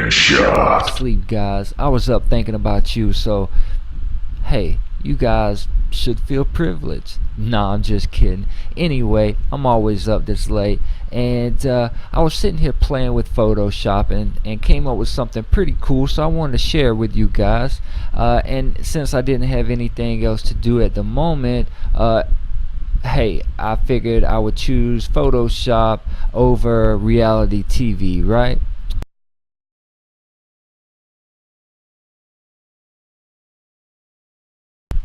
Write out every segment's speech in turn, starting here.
Headshot. Sleep, guys. I was up thinking about you, so hey, you guys should feel privileged. Nah, I'm just kidding. Anyway, I'm always up this late, and I was sitting here playing with Photoshop and came up with something pretty cool, so I wanted to share with you guys. And since I didn't have anything else to do at the moment, hey, I figured I would choose Photoshop over reality TV, right?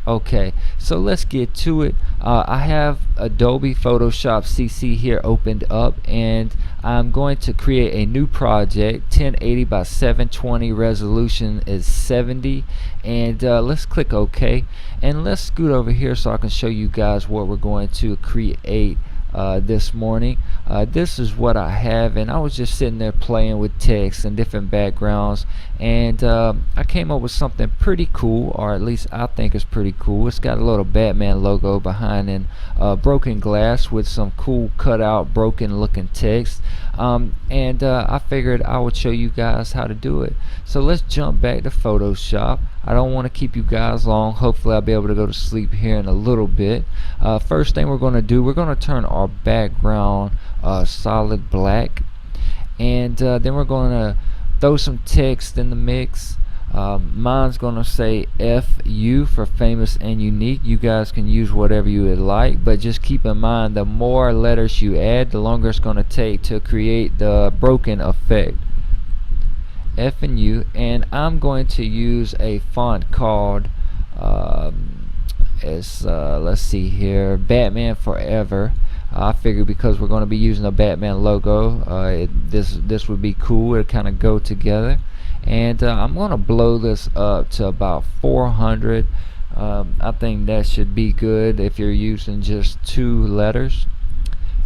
Okay, so let's get to it. I have Adobe Photoshop CC here opened up, and I'm going to create a new project. 1080 by 720, resolution is 70, and let's click OK. And let's scoot over here so I can show you guys what we're going to create this morning. This is what I have, and I was just sitting there playing with text and different backgrounds, and I came up with something pretty cool, or at least I think it's pretty cool. It's got a little Batman logo behind and broken glass with some cool cutout broken looking text, and I figured I would show you guys how to do it. So let's jump back to Photoshop. I don't want to keep you guys long. Hopefully I'll be able to go to sleep here in a little bit. First thing we're going to do, we're going to turn our background solid black, and then we're going to throw some text in the mix. Mine's going to say FU for famous and unique. You guys can use whatever you would like, but just keep in mind the more letters you add, the longer it's going to take to create the broken effect. F and U, and I'm going to use a font called let's see here, Batman Forever. I figured because we're going to be using a Batman logo, this would be cool. It'll kind of go together, and I'm going to blow this up to about 400. I think that should be good if you're using just 2 letters.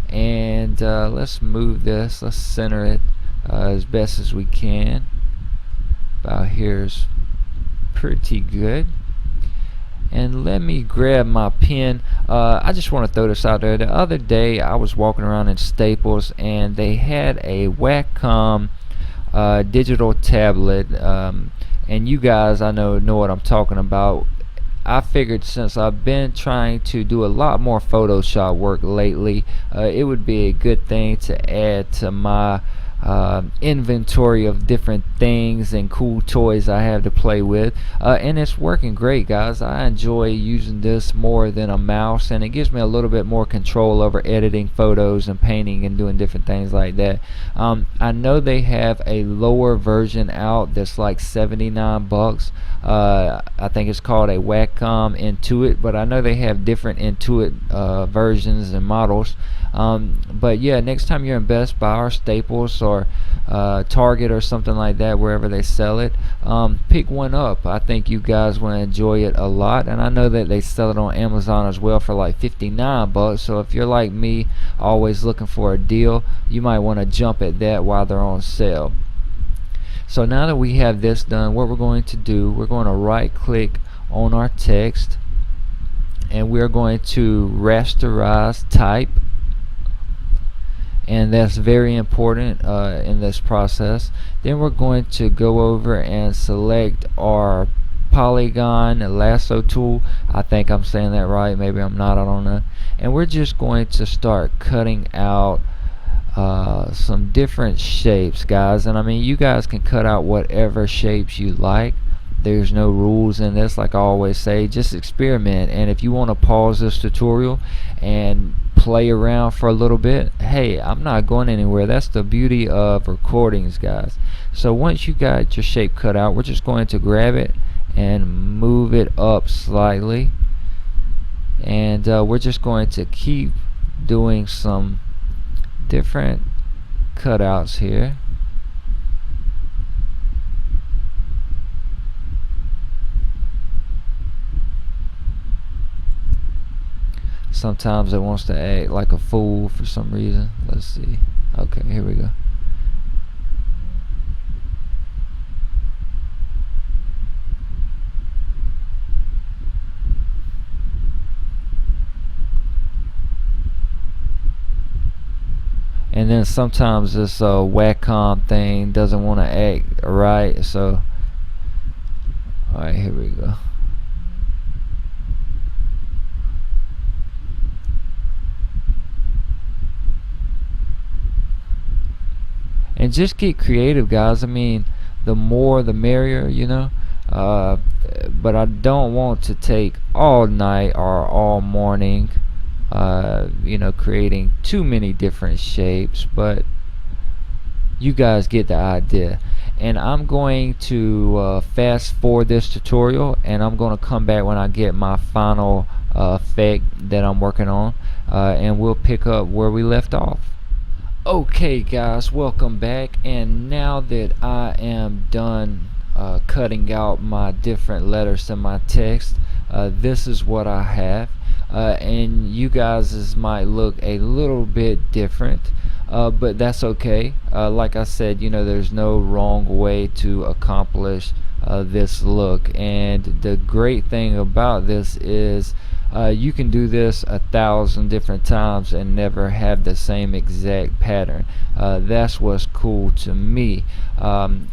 And let's move this, let's center it as best as we can. About here's pretty good. And let me grab my pen. I just want to throw this out there. The other day I was walking around in Staples, and they had a Wacom digital tablet, and you guys I know what I'm talking about. I figured since I've been trying to do a lot more Photoshop work lately, it would be a good thing to add to my inventory of different things and cool toys I have to play with, and it's working great, guys. I enjoy using this more than a mouse, and it gives me a little bit more control over editing photos and painting and doing different things like that. I know they have a lower version out that's like 79 bucks. I think it's called a Wacom Intuit, but I know they have different Intuit versions and models. But yeah, next time you're in Best Buy or Staples or Target or something like that, wherever they sell it, pick one up. I think you guys will enjoy it a lot, and I know that they sell it on Amazon as well for like 59 bucks. So if you're like me, always looking for a deal, you might want to jump at that while they're on sale. So now that we have this done, what we're going to do, we're going to right click on our text, and we're going to rasterize type, and that's very important in this process. Then we're going to go over and select our polygon lasso tool. I think I'm saying that right, maybe I'm not, I don't know. And we're just going to start cutting out some different shapes, guys. And I mean, you guys can cut out whatever shapes you like. There's no rules in this, like I always say, just experiment. And if you want to pause this tutorial and play around for a little bit, hey, I'm not going anywhere. That's the beauty of recordings, guys. So once you got your shape cut out, we're just going to grab it and move it up slightly, and we're just going to keep doing some different cutouts here. Sometimes it wants to act like a fool for some reason. Let's see. Okay, here we go. and then sometimes this Wacom thing doesn't want to act right. So alright, here we go. And just get creative, guys. I mean, the more the merrier, you know. But I don't want to take all night or all morning, you know, creating too many different shapes. But you guys get the idea. And I'm going to fast forward this tutorial, and I'm going to come back when I get my final effect that I'm working on, and we'll pick up where we left off. Okay guys, welcome back, and now that I am done cutting out my different letters in my text, this is what I have, and you guys might look a little bit different, but that's okay. Like I said, you know, there's no wrong way to accomplish this look, and the great thing about this is you can do this 1,000 different times and never have the same exact pattern. That's what's cool to me.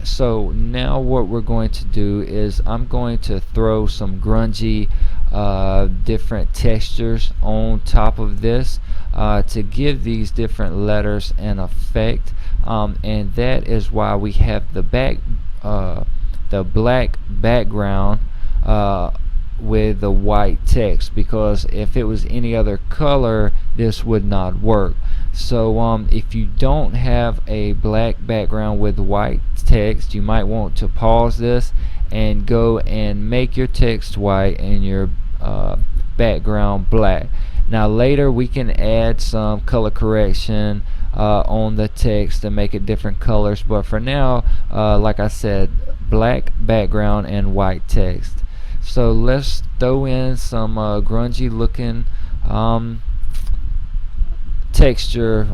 So now what we're going to do is I'm going to throw some grungy different textures on top of this to give these different letters an effect, and that is why we have the black background with the white text, because if it was any other color this would not work. So if you don't have a black background with white text, you might want to pause this and go and make your text white and your background black. Now later we can add some color correction on the text and make it different colors, but for now, like I said, black background and white text. So let's throw in some grungy looking texture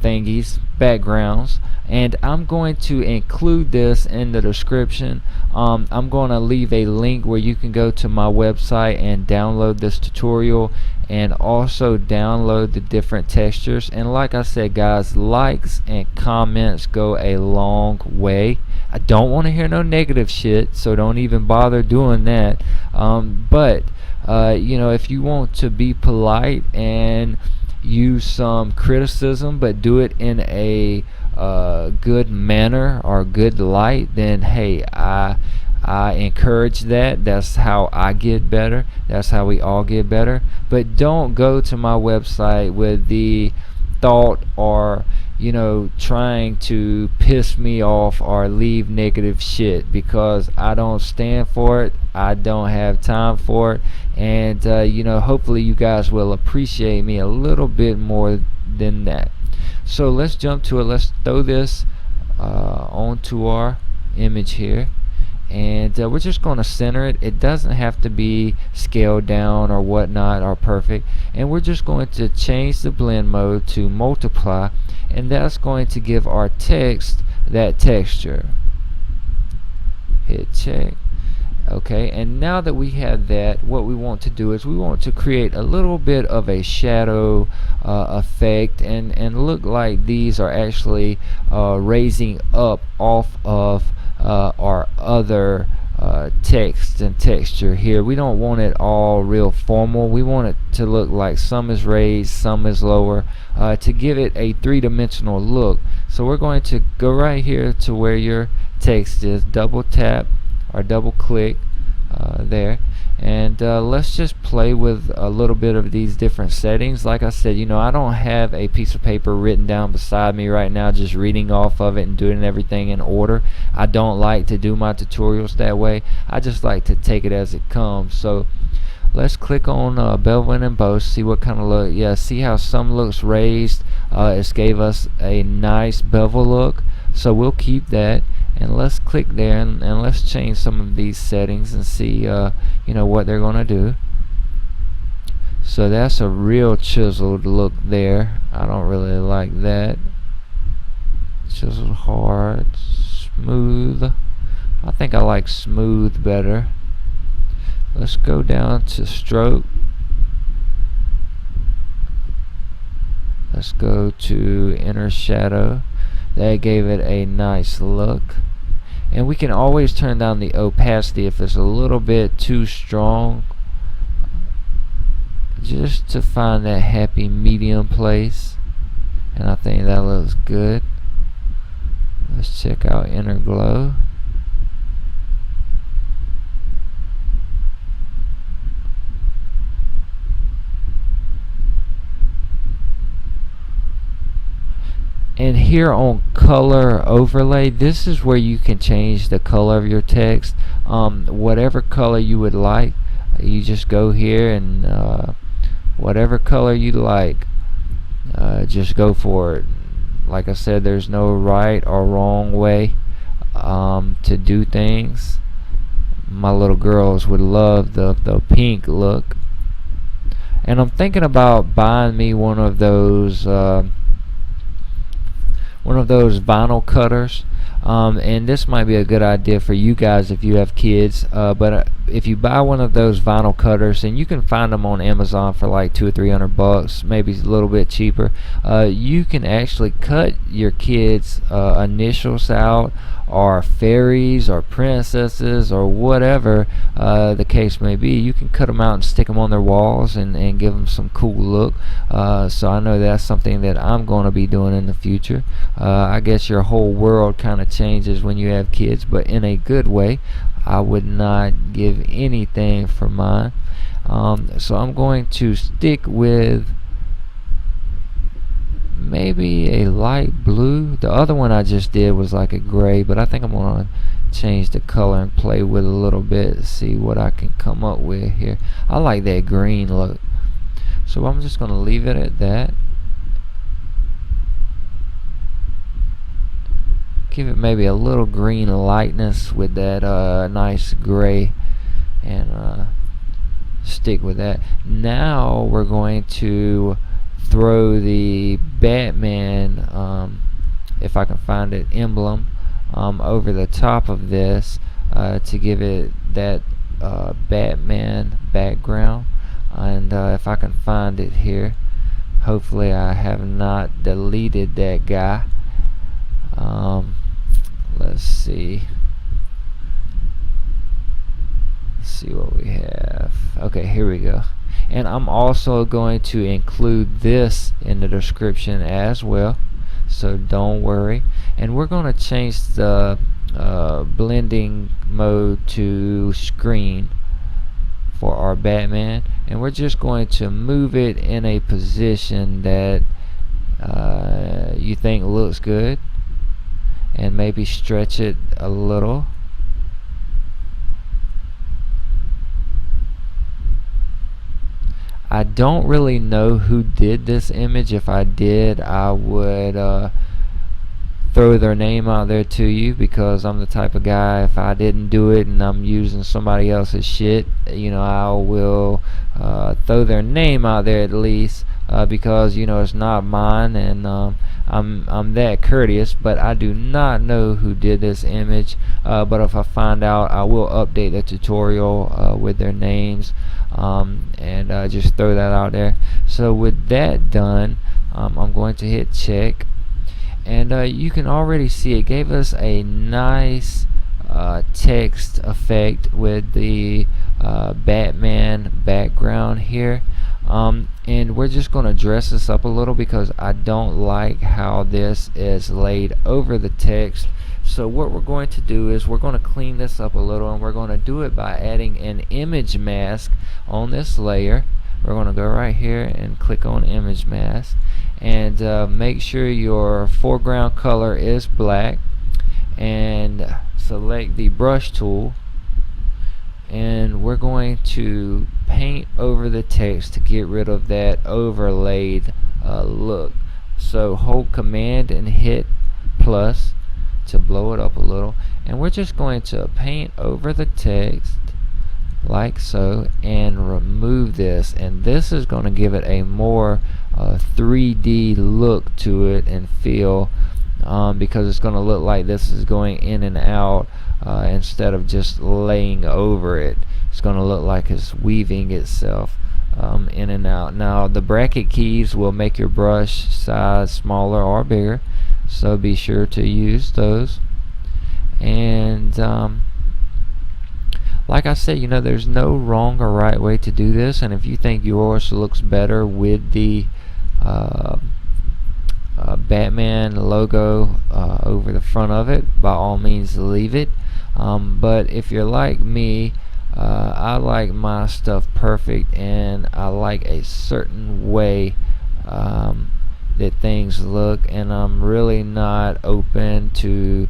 thingies, backgrounds, and I'm going to include this in the description. I'm going to leave a link where you can go to my website and download this tutorial and also download the different textures. And like I said guys, likes and comments go a long way. I don't want to hear no negative shit, so don't even bother doing that. But you know, if you want to be polite and use some criticism but do it in a good manner or good light, then hey, I encourage that. That's how I get better. That's how we all get better. But don't go to my website with the thought or, you know, trying to piss me off or leave negative shit, because I don't stand for it. I don't have time for it, and you know, hopefully you guys will appreciate me a little bit more than that. So let's jump to it. Let's throw this onto our image here, and we're just going to center it. It doesn't have to be scaled down or whatnot or perfect, and we're just going to change the blend mode to multiply, and that's going to give our text that texture. Hit check. Okay, and now that we have that, what we want to do is we want to create a little bit of a shadow effect and look like these are actually raising up off of our other text and texture here. We don't want it all real formal. We want it to look like some is raised, some is lower, to give it a three-dimensional look. So we're going to go right here to where your text is, double tap or double click there, and let's just play with a little bit of these different settings. Like I said, you know, I don't have a piece of paper written down beside me right now just reading off of it and doing everything in order. I don't like to do my tutorials that way. I just like to take it as it comes. So let's click on bevel and emboss, see what kind of look. Yeah, see how some looks raised. It's gave us a nice bevel look, so we'll keep that. And let's click there and let's change some of these settings and see you know, what they're gonna do. So that's a real chiseled look there. I don't really like that. Chiseled hard, smooth. I think I like smooth better. Let's go down to stroke. Let's go to inner shadow. That gave it a nice look. And we can always turn down the opacity if it's a little bit too strong, just to find that happy medium place. And I think that looks good. Let's check out inner glow. And here on color overlay, this is where you can change the color of your text. Whatever color you would like, you just go here and whatever color you like, just go for it. Like I said, there's no right or wrong way to do things. My little girls would love the pink look. And I'm thinking about buying me one of those vinyl cutters, and this might be a good idea for you guys if you have kids, but if you buy one of those vinyl cutters, and you can find them on Amazon for like $200 or $300, maybe a little bit cheaper, you can actually cut your kids initials out, or fairies or princesses or whatever the case may be. You can cut them out and stick them on their walls and give them some cool look. So I know that's something that I'm going to be doing in the future. I guess your whole world kind of changes when you have kids, but in a good way. I would not give anything for mine. So I'm going to stick with maybe a light blue. The other one I just did was like a gray, but I think I'm going to change the color and play with it a little bit, see what I can come up with here. I like that green look, so I'm just going to leave it at that. Give it maybe a little green lightness with that nice gray, and stick with that. Now we're going to throw the Batman, if I can find it, emblem over the top of this to give it that Batman background. And if I can find it here, hopefully I have not deleted that guy. Let's see. Let's see what we have. Okay, here we go. And I'm also going to include this in the description as well, so don't worry. And we're going to change the blending mode to screen for our Batman, and we're just going to move it in a position that you think looks good, and maybe stretch it a little. I don't really know who did this image. If I did, I would throw their name out there to you, because I'm the type of guy, if I didn't do it and I'm using somebody else's shit, you know, I will throw their name out there at least, because you know it's not mine, and I'm that courteous. But I do not know who did this image, but if I find out, I will update the tutorial with their names, and just throw that out there. So with that done, I'm going to hit check, and you can already see it gave us a nice text effect with the Batman background here. And we're just going to dress this up a little, because I don't like how this is laid over the text. So what we're going to do is we're going to clean this up a little, and we're going to do it by adding an image mask on this layer. We're going to go right here and click on image mask, and make sure your foreground color is black, and select the brush tool, and we're going to paint over the text to get rid of that overlaid look. So hold command and hit plus to blow it up a little, and we're just going to paint over the text like so, and remove this, and this is going to give it a more 3D look to it and feel, because it's going to look like this is going in and out instead of just laying over it. It's going to look like it's weaving itself in and out. Now the bracket keys will make your brush size smaller or bigger, so be sure to use those. And like I said, there's no wrong or right way to do this, and if you think yours looks better with the Batman logo over the front of it, by all means leave it. But if you're like me, I like my stuff perfect, and I like a certain way that things look, and I'm really not open to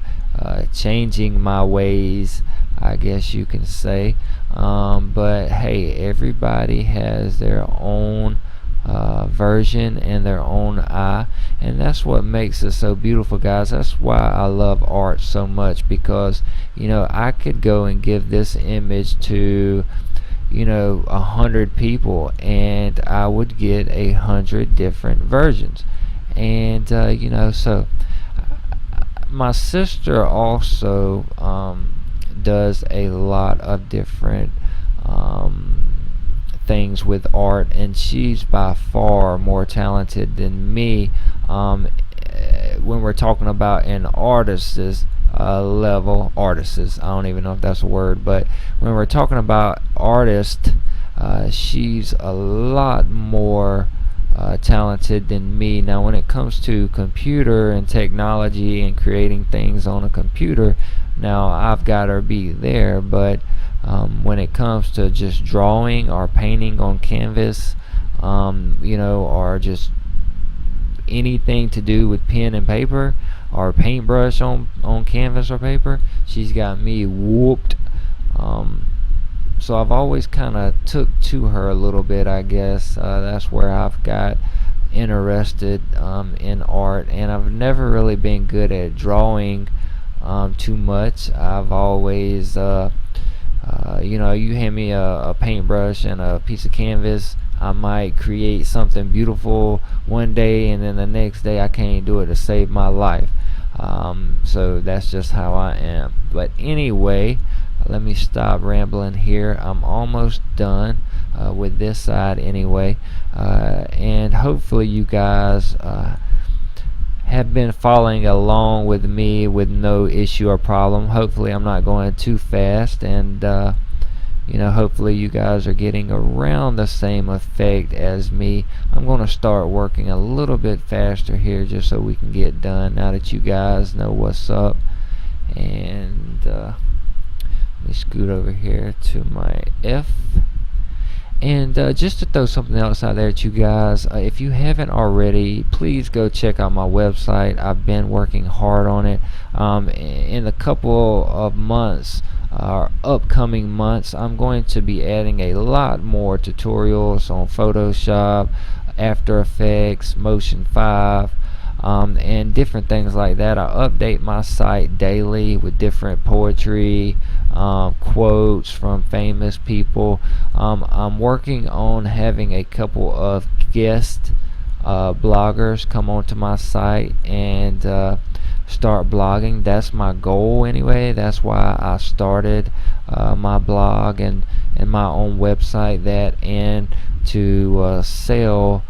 changing my ways, I guess you can say. But hey, everybody has their own version and their own eye, and that's what makes it so beautiful, guys. That's why I love art so much, because I could go and give this image to 100 people, and I would get 100 different versions. And so my sister also does a lot of different things with art, and she's by far more talented than me when we're talking about an artist's level. Artists, I don't even know if that's a word, but when we're talking about artist, she's a lot more talented than me. Now when it comes to computer and technology and creating things on a computer, now I've got her beat there, but when it comes to just drawing or painting on canvas, or just anything to do with pen and paper or paintbrush on canvas or paper, she's got me whooped. So I've always kind of took to her a little bit, I guess. That's where I've got interested in art, and I've never really been good at drawing too much. I've always you hand me a paintbrush and a piece of canvas, I might create something beautiful one day, and then the next day I can't do it to save my life. So that's just how I am. But anyway, let me stop rambling here. I'm almost done with this side anyway, and hopefully you guys have been following along with me with no issue or problem. Hopefully I'm not going too fast, and hopefully you guys are getting around the same effect as me. I'm going to start working a little bit faster here just so we can get done now that you guys know what's up. And let me scoot over here to my F. And just to throw something else out there at you guys, if you haven't already, please go check out my website. I've been working hard on it. In a couple of months, or upcoming months, I'm going to be adding a lot more tutorials on Photoshop, After Effects, Motion 5, and different things like that. I update my site daily with different poetry, quotes from famous people. I'm working on having a couple of guest bloggers come onto my site and start blogging. That's my goal anyway. That's why I started my blog and my own website, that and to sell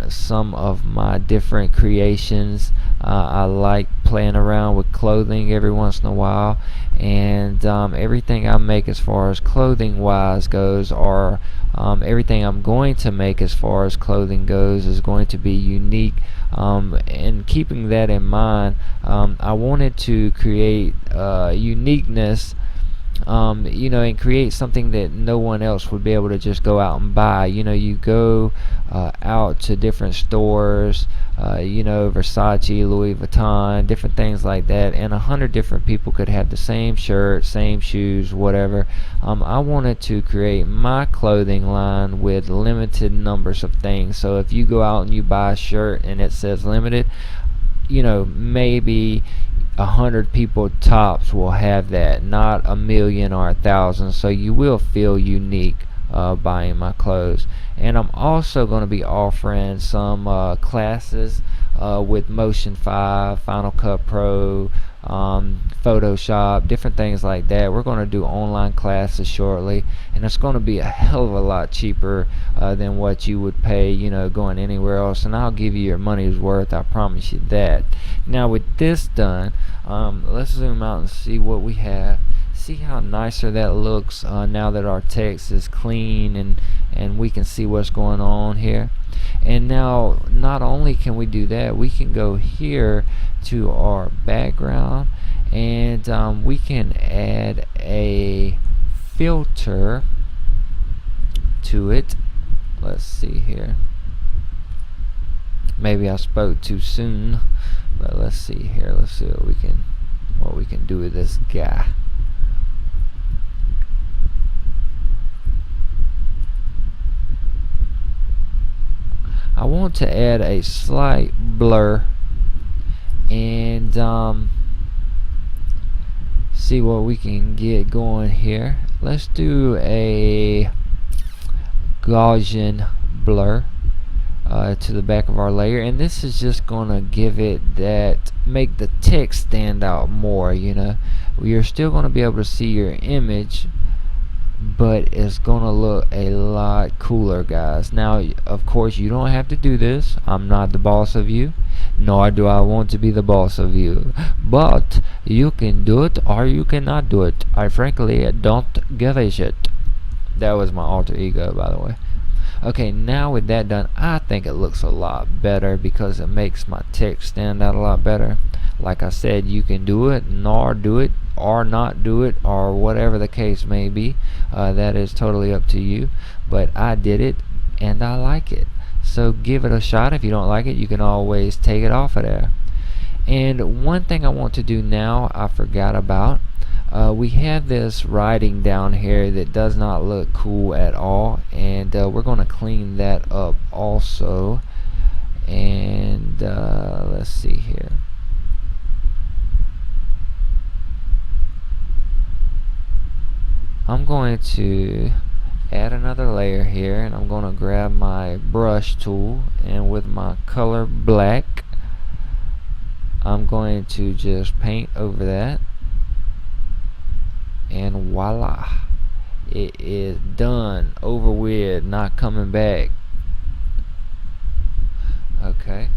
some of my different creations. I like playing around with clothing every once in a while, and everything I make as far as clothing wise goes, or everything I'm going to make as far as clothing goes, is going to be unique. And keeping that in mind, I wanted to create uniqueness, and create something that no one else would be able to just go out and buy. You go out to different stores, Versace, Louis Vuitton, different things like that, and 100 different people could have the same shirt, same shoes, whatever. I wanted to create my clothing line with limited numbers of things. So if you go out and you buy a shirt and it says limited, maybe 100 people tops will have that, not a million or 1,000. So you will feel unique buying my clothes. And I'm also going to be offering some classes with Motion 5, Final Cut Pro, Photoshop, different things like that. We're going to do online classes shortly, and it's going to be a hell of a lot cheaper than what you would pay, going anywhere else. And I'll give you your money's worth, I promise you that. Now with this done, let's zoom out and see what we have. See how nicer that looks now that our text is clean and we can see what's going on here. And now not only can we do that, we can go here to our background, and we can add a filter to it. Let's see here. Maybe I spoke too soon, but let's see here. Let's see what we can do with this guy. I want to add a slight blur and see what we can get going here. Let's do a Gaussian blur to the back of our layer, and this is just gonna give it make the text stand out more. You're still gonna be able to see your image, but it's gonna look a lot cooler, guys. Now of course you don't have to do this. I'm not the boss of you, nor do I want to be the boss of you, but you can do it or you cannot do it. I frankly don't give a shit. That was my alter ego, by the way. Okay, now with that done, I think it looks a lot better because it makes my text stand out a lot better. Like I said, you can do it, nor do it, or not do it, or whatever the case may be. That is totally up to you, but I did it and I like it, so give it a shot. If you don't like it, you can always take it off of there. And one thing I want to do now, I forgot about, we have this writing down here that does not look cool at all, and we're going to clean that up also. And let's see here. I'm going to add another layer here, and I'm going to grab my brush tool, and with my color black, I'm going to just paint over that, and voila, it is done, over with, not coming back. Okay,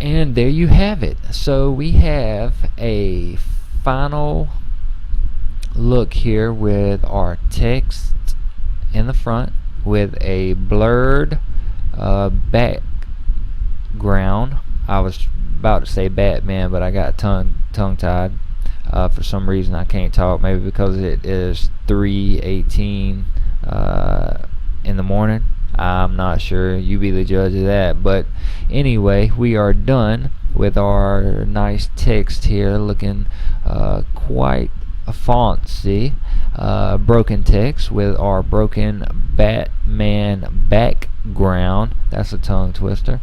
and there you have it. So we have a final look here with our text in the front with a blurred background. I was about to say Batman, but I got tongue-tied. For some reason I can't talk, maybe because it is 3:18 in the morning. I'm not sure, you be the judge of that. But anyway, we are done with our nice text here, looking quite fancy, broken text with our broken Batman background. That's a tongue twister.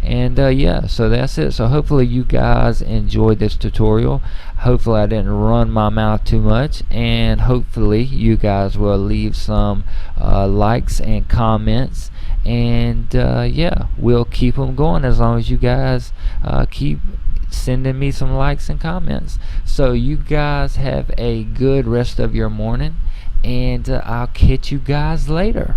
And yeah, so that's it. So hopefully you guys enjoyed this tutorial. Hopefully I didn't run my mouth too much, and hopefully you guys will leave some likes and comments, and yeah, we'll keep them going as long as you guys keep sending me some likes and comments. So you guys have a good rest of your morning, and I'll catch you guys later.